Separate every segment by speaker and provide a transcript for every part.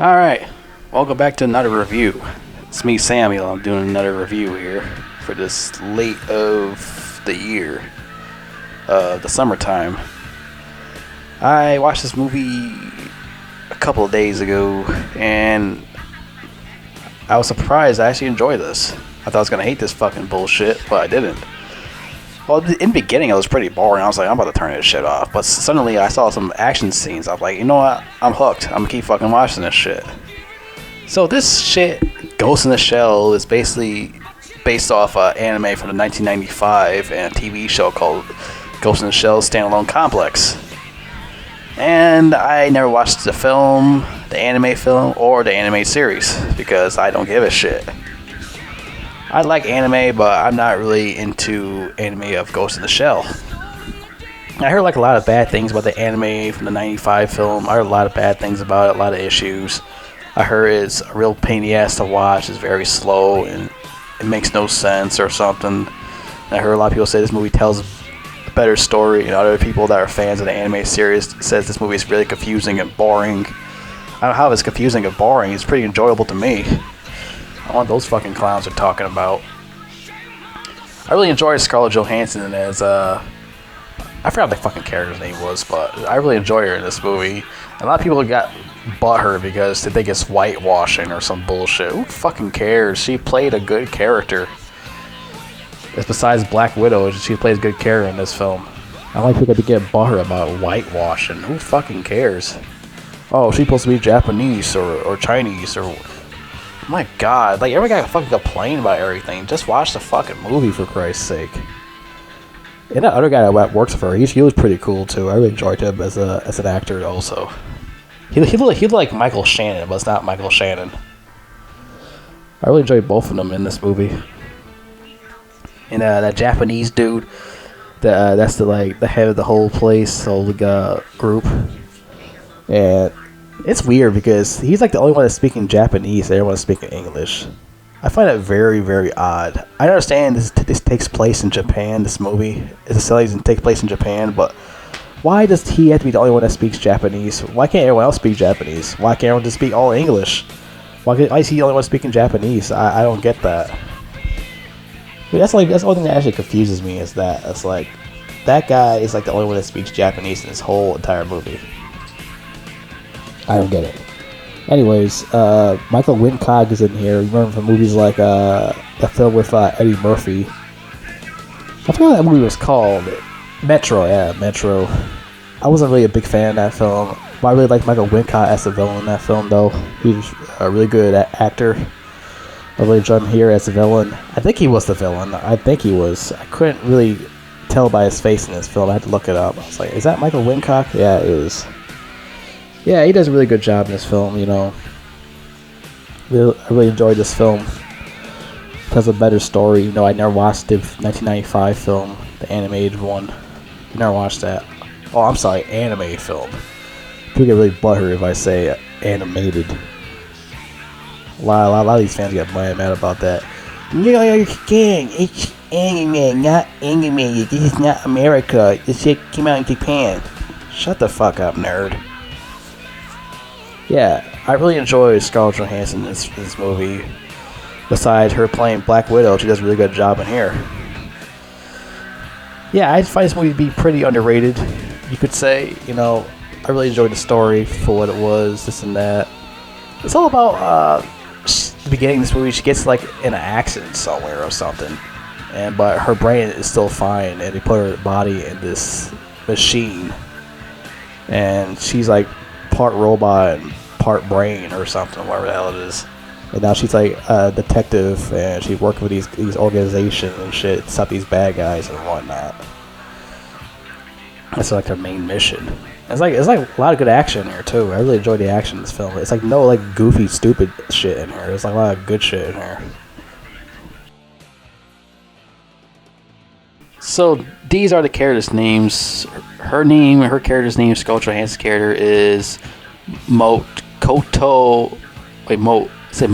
Speaker 1: Alright, welcome back to another review. It's me, Samuel. I'm doing another review here for this late of the year, the summertime. I watched this movie a couple of days ago, and I was surprised I actually enjoyed this. I thought I was going to hate this fucking bullshit, but I didn't. Well, in the beginning, it was pretty boring. I was like, I'm about to turn this shit off. But suddenly, I saw some action scenes. I was like, you know what? I'm hooked. I'm going to keep fucking watching this shit. So this shit, Ghost in the Shell, is basically based off an anime from the 1995 and a TV show called Ghost in the Shell Standalone Complex. And I never watched the film, the anime film, or the anime series because I don't give a shit. I like anime, but I'm not really into anime of Ghost in the Shell. I heard like a lot of bad things about the anime from the 95 film. I heard a lot of bad things about it, a lot of issues. I heard it's a real pain in the ass to watch. It's very slow and it makes no sense or something. And I heard a lot of people say this movie tells a better story, and other people that are fans of the anime series says this movie is really confusing and boring. I don't know how it's confusing and boring. It's pretty enjoyable to me. I want those fucking clowns are talking about. I really enjoyed Scarlett Johansson as I forgot what the fucking character's name was, but I really enjoy her in this movie. A lot of people got butthurt because they think it's whitewashing or some bullshit. Who fucking cares? She played a good character. It's besides Black Widow, she plays a good character in this film. I like people to get butthurt about whitewashing. Who fucking cares? Oh, she's supposed to be Japanese or Chinese or... My god, like every guy fucking complain about everything. Just watch the fucking movie for Christ's sake. And that other guy that works for her, he was pretty cool too. I really enjoyed him as an actor also. He looked like Michael Shannon, but it's not Michael Shannon. I really enjoyed both of them in this movie. And that Japanese dude, that's the head of the whole place, the whole group. And it's weird because he's like the only one that's speaking Japanese and everyone's speaking English. I find it very, very odd. I understand this takes place in Japan, this movie. It's a series and takes place in Japan, but why does he have to be the only one that speaks Japanese? Why can't everyone else speak Japanese? Why can't everyone just speak all English? Why is he the only one speaking Japanese? I don't get that. I mean, that's the only thing that actually confuses me is that. It's like, that guy is like the only one that speaks Japanese in this whole entire movie. I don't get it. Anyways, Michael Wincott is in here. You remember from movies like a film with Eddie Murphy. I forgot what that movie was called. Metro, yeah, Metro. I wasn't really a big fan of that film. But I really liked Michael Wincott as the villain in that film, though. He was a really good actor. I really enjoyed him here as the villain. I think he was the villain. I think he was. I couldn't really tell by his face in this film. I had to look it up. I was like, is that Michael Wincott? Yeah, it is. Yeah, he does a really good job in this film, you know. I really enjoyed this film. It has a better story. You know, I never watched the 1995 film, the animated one. I never watched that. Oh, I'm sorry, anime film. People get really butthurt if I say animated. A lot of these fans get mad about that. No, you can't. It's anime, not animated. This is not America. This shit came out in Japan. Shut the fuck up, nerd. Yeah, I really enjoy Scarlett Johansson in this movie. Besides her playing Black Widow, she does a really good job in here. Yeah, I find this movie to be pretty underrated, you could say. You know, I really enjoyed the story for what it was, this and that. It's all about the beginning of this movie. She gets like in an accident somewhere or something, but her brain is still fine, and they put her body in this machine, and she's like part robot and part brain or something, whatever the hell it is. And now she's like a detective, and she's working with these organizations and shit to stop these bad guys and whatnot. That's like her main mission. It's like a lot of good action here too. I really enjoy the action in this film. It's like no like goofy, stupid shit in here. There's like a lot of good shit in here. So these are the characters' names. Her character's name, Scarlett Johansson's character is Motokoko Kusanagi?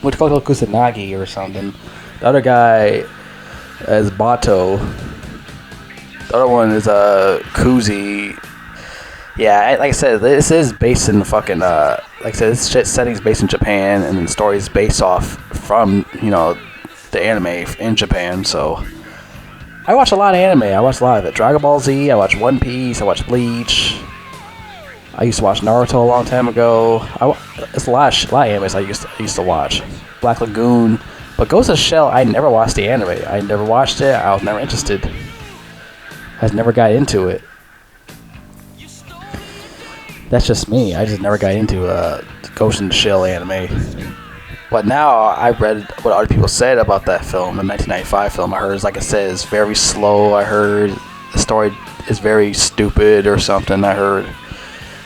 Speaker 1: Motokoko Kusanagi or something. The other guy is Bato. The other one is Kuzi. Yeah, like I said, this is based in fucking like I said, this shit setting's based in Japan, and the story is based off from the anime in Japan. So I watch a lot of anime. I watch a lot of it. Dragon Ball Z. I watch One Piece. I watch Bleach. I used to watch Naruto a long time ago. It's a lot of animes I used to watch. Black Lagoon. But Ghost of Shell, I never watched the anime. I never watched it. I was never interested. I never got into it. That's just me. I just never got into Ghost in the Shell anime. But now I read what other people said about that film, the 1995 film. I heard, like I said, it's very slow. I heard the story is very stupid or something. I heard.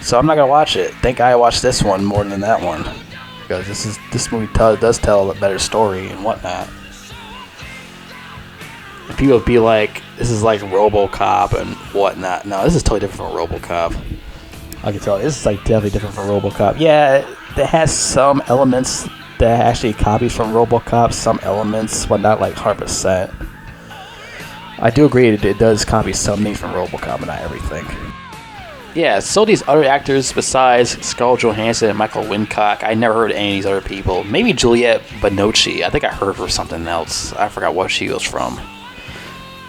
Speaker 1: So I'm not gonna watch it. Think I watched this one more than that one, because this movie does tell a better story and whatnot. And people would be like, "This is like RoboCop and whatnot." No, this is totally different from RoboCop. I can tell this is like definitely different from RoboCop. Yeah, it has some elements that actually copies from RoboCop, some elements, but not like 100%. I do agree it does copy some things from RoboCop, but not everything. Yeah, so these other actors besides Scarlett Johansson and Michael Wincock, I never heard of any of these other people. Maybe Juliette Binoche. I think I heard her something else. I forgot what she was from.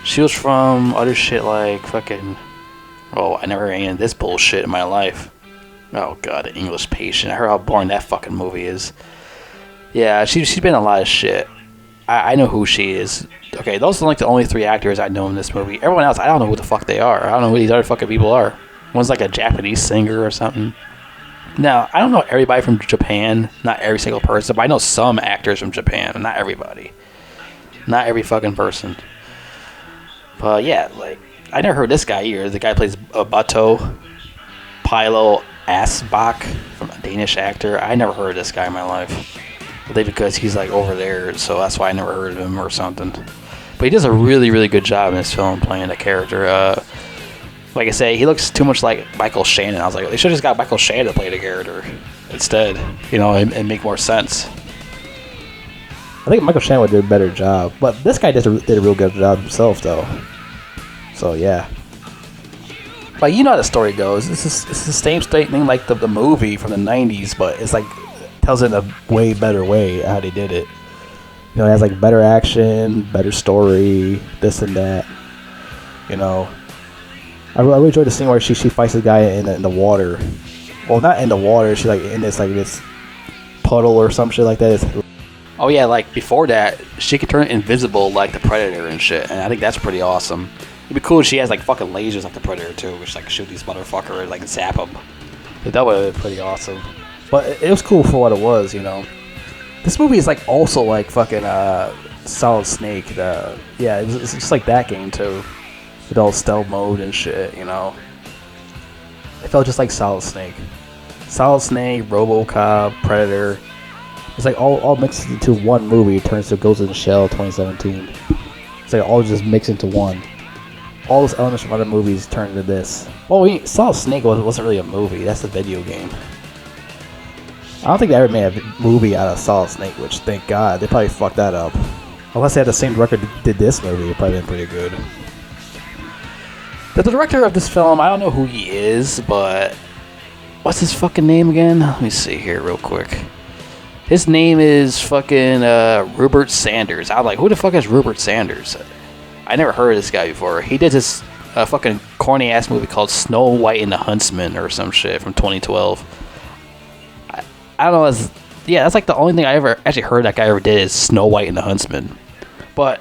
Speaker 1: She was from other shit like fucking... Oh, I never heard any of this bullshit in my life. Oh god, The English Patient. I heard how boring that fucking movie is. Yeah, she's been in a lot of shit. I know who she is. Okay, those are like the only 3 actors I know in this movie. Everyone else, I don't know who the fuck they are. I don't know who these other fucking people are. One's like a Japanese singer or something. Now, I don't know everybody from Japan. Not every single person. But I know some actors from Japan. Not everybody. Not every fucking person. But yeah, like, I never heard this guy either. The guy plays Bato Pilo Asbach, from a Danish actor. I never heard of this guy in my life. I think because he's like over there, so that's why I never heard of him or something. But he does a really, really good job in this film playing the character. Like I say, he looks too much like Michael Shannon. I was like, they should have just got Michael Shannon to play the character instead, and make more sense. I think Michael Shannon would do a better job, but this guy did a real good job himself, though. So yeah. But you know how the story goes. It's the same thing like the movie from the 90s, but it's like tells it in a way better way how they did it. It has like better action, better story, this and that. I really enjoyed the scene where she fights the guy in the water. Well, not in the water. She like in this puddle or some shit like that. Oh yeah, like before that, she could turn invisible like the Predator and shit, and I think that's pretty awesome. It'd be cool if she has like fucking lasers like the Predator too, which like shoot these motherfuckers like zap them. That would have been pretty awesome. But it was cool for what it was, This movie is like also like fucking Solid Snake. Yeah, it's just like that game too. With all stealth mode and shit, It felt just like Solid Snake. Solid Snake, RoboCop, Predator. It's like all mixed into one movie. It turns to Ghost in the Shell 2017. It's like all just mixed into one. All those elements from other movies turned into this. Well, Solid Snake wasn't really a movie. That's a video game. I don't think they ever made a movie out of Solid Snake, which, thank God, they probably fucked that up. Unless they had the same director that did this movie, it probably been pretty good. The director of this film, I don't know who he is, but what's his fucking name again? Let me see here real quick. His name is fucking Rupert Sanders. I'm like, who the fuck is Rupert Sanders? I never heard of this guy before. He did this fucking corny ass movie called Snow White and the Huntsman or some shit from 2012. I don't know. That's like the only thing I ever actually heard that guy ever did is Snow White and the Huntsman. But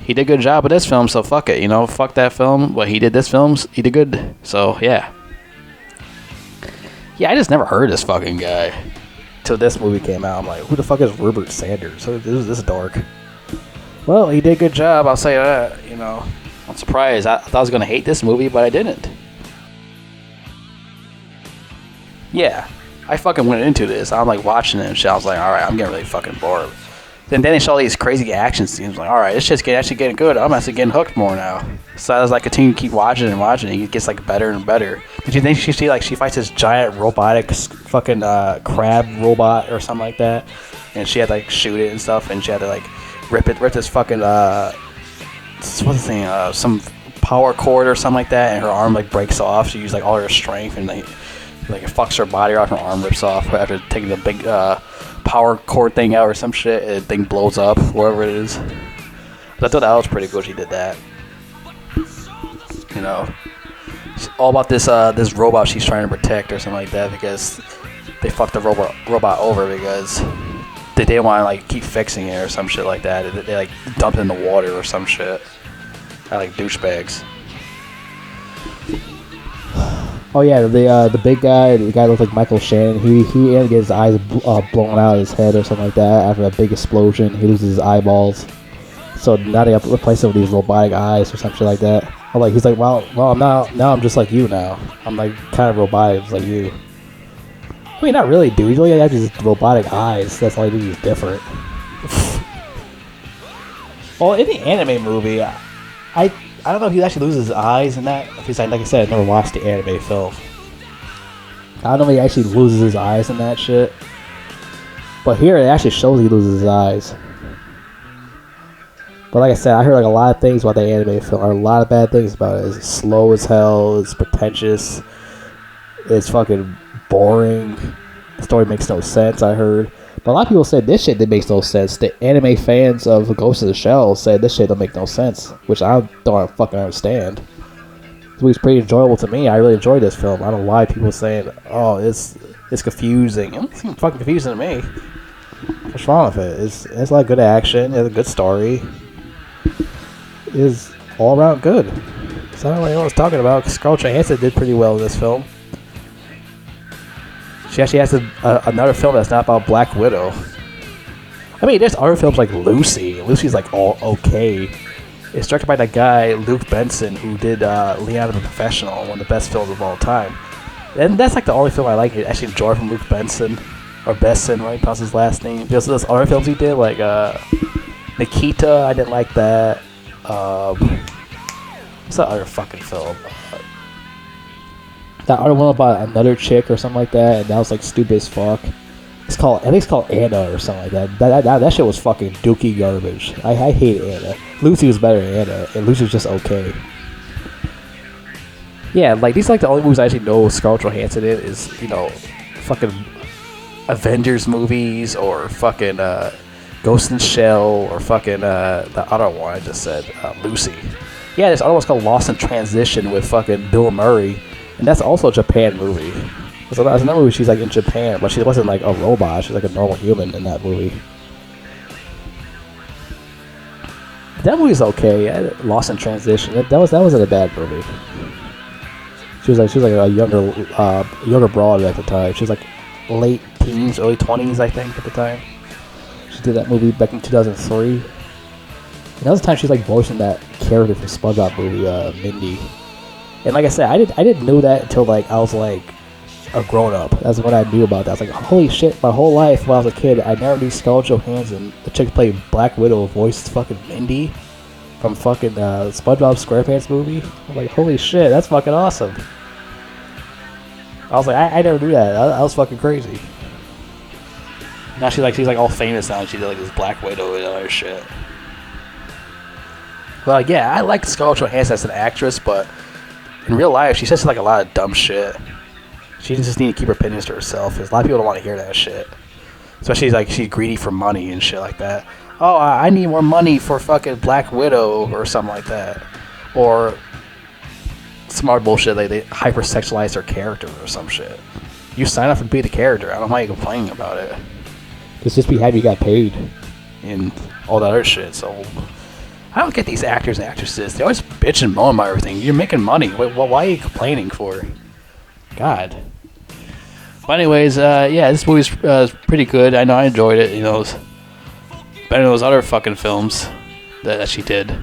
Speaker 1: he did a good job with this film, so fuck it, fuck that film. But he did this film, he did good. So yeah. Yeah, I just never heard of this fucking guy till this movie came out. I'm like, who the fuck is Rupert Sanders? Who is this dork? Well, he did a good job, I'll say that. I'm surprised. I thought I was gonna hate this movie, but I didn't. Yeah, I fucking went into this. I'm like watching it and shit. I was like, all right, I'm getting really fucking bored. Then they show these crazy action scenes. Like, all right, this shit's actually getting good. I'm actually getting hooked more now. So as I continue to keep watching and watching, it gets like better and better. Did you think she fights this giant robotic fucking crab robot or something like that? And she had to like shoot it and stuff, and she had to like rip this fucking what's the thing? Some power cord or something like that, and her arm like breaks off. She uses like all her strength, and like it fucks her body off. Her arm rips off after taking the big power cord thing out or some shit. And the thing blows up, wherever it is. But I thought that was pretty cool. She did that. You know, it's all about this this robot she's trying to protect or something like that, because they fucked the robot over because they didn't want to like keep fixing it or some shit like that. They like dumped it in the water or some shit. I like douchebags.
Speaker 2: Oh yeah, the big guy, the guy looked like Michael Shannon. He had to get his eyes blown out of his head or something like that after a big explosion. He loses his eyeballs, so now they have to replace him with these robotic eyes or some shit like that. I'm like, he's like, well, I'm just like you now. I'm like kind of robotic, just like you. I mean, not really, dude. You only have these robotic eyes. That's all you do is different. Well, in the anime movie, I don't know if he actually loses his eyes in that. Because, like I said, I never watched the anime film. I don't know if he actually loses his eyes in that shit. But here, it actually shows he loses his eyes. But like I said, I heard like a lot of things about the anime film. Or a lot of bad things about it. It's slow as hell. It's pretentious. It's fucking boring. The story makes no sense, I heard. But a lot of people said this shit that makes no sense. The anime fans of Ghost in the Shell said this shit don't make no sense, which I don't fucking understand. It was pretty enjoyable to me. I really enjoyed this film. I don't know why people are saying, oh, it's confusing. It doesn't seem fucking confusing to me. What's wrong with it? It's a lot of good action. It's a good story. It is all around good. So I don't really know what I was talking about. Scarlett Johansson did pretty well in this film. She actually has another film that's not about Black Widow. I mean, there's other films like Lucy. Lucy's like all okay. It's directed by that guy, Luke Benson, who did Leon the Professional, one of the best films of all time. And that's like the only film I like. I actually enjoy from Luke Benson. Or Besson, right? Pronounce his last name. Because those other films he did, like Nikita, I didn't like that. What's that other fucking film? That other one about another chick or something like that, and that was like stupid as fuck. I think it's called Anna or something like that. That shit was fucking dookie garbage. I hate Anna. Lucy was better than Anna, and Lucy was just okay. Yeah, like these are like the only movies I actually know Scarlett Johansson in is, you know, fucking Avengers movies or fucking Ghost in the Shell or fucking the other one I just said, Lucy. Yeah, this other one's called Lost in Transition with fucking Bill Murray. And that's also a Japan movie. So that's another movie she's like in Japan, but she wasn't like a robot. She's like a normal human in that movie. That movie's okay. Lost in Transition. That wasn't a bad movie. She was like a younger broad at the time. She was like late teens, early 20s, I think, at the time. She did that movie back in 2003. And that was the time she's like voicing that character from SpongeBob movie, Mindy. And like I said, I didn't know that until like I was like a grown up. That's what I knew about that. I was like, holy shit! My whole life when I was a kid, I never knew Scarlett Johansson, the chick played Black Widow, voiced fucking Mindy from fucking SpongeBob SquarePants movie. I'm like, holy shit, that's fucking awesome. I was like, I never knew that. That was fucking crazy. Now she's like all famous now. And she did like this Black Widow and other shit. Well, yeah, I like Scarlett Johansson as an actress, but in real life, she says like a lot of dumb shit. She just need to keep her opinions to herself, because a lot of people don't want to hear that shit. Especially like she's greedy for money and shit like that. Oh, I need more money for fucking Black Widow or something like that. Or some other bullshit, like they hypersexualize her character or some shit. You sign up to be the character. I don't know why you're complaining about it. Just be happy you got paid.
Speaker 1: And all that other shit, so I don't get these actors and actresses. They always bitch and moan about everything. You're making money. Why are you complaining for? God. But anyways, yeah, this movie's pretty good. I know I enjoyed it. You know, it's better than those other fucking films that she did.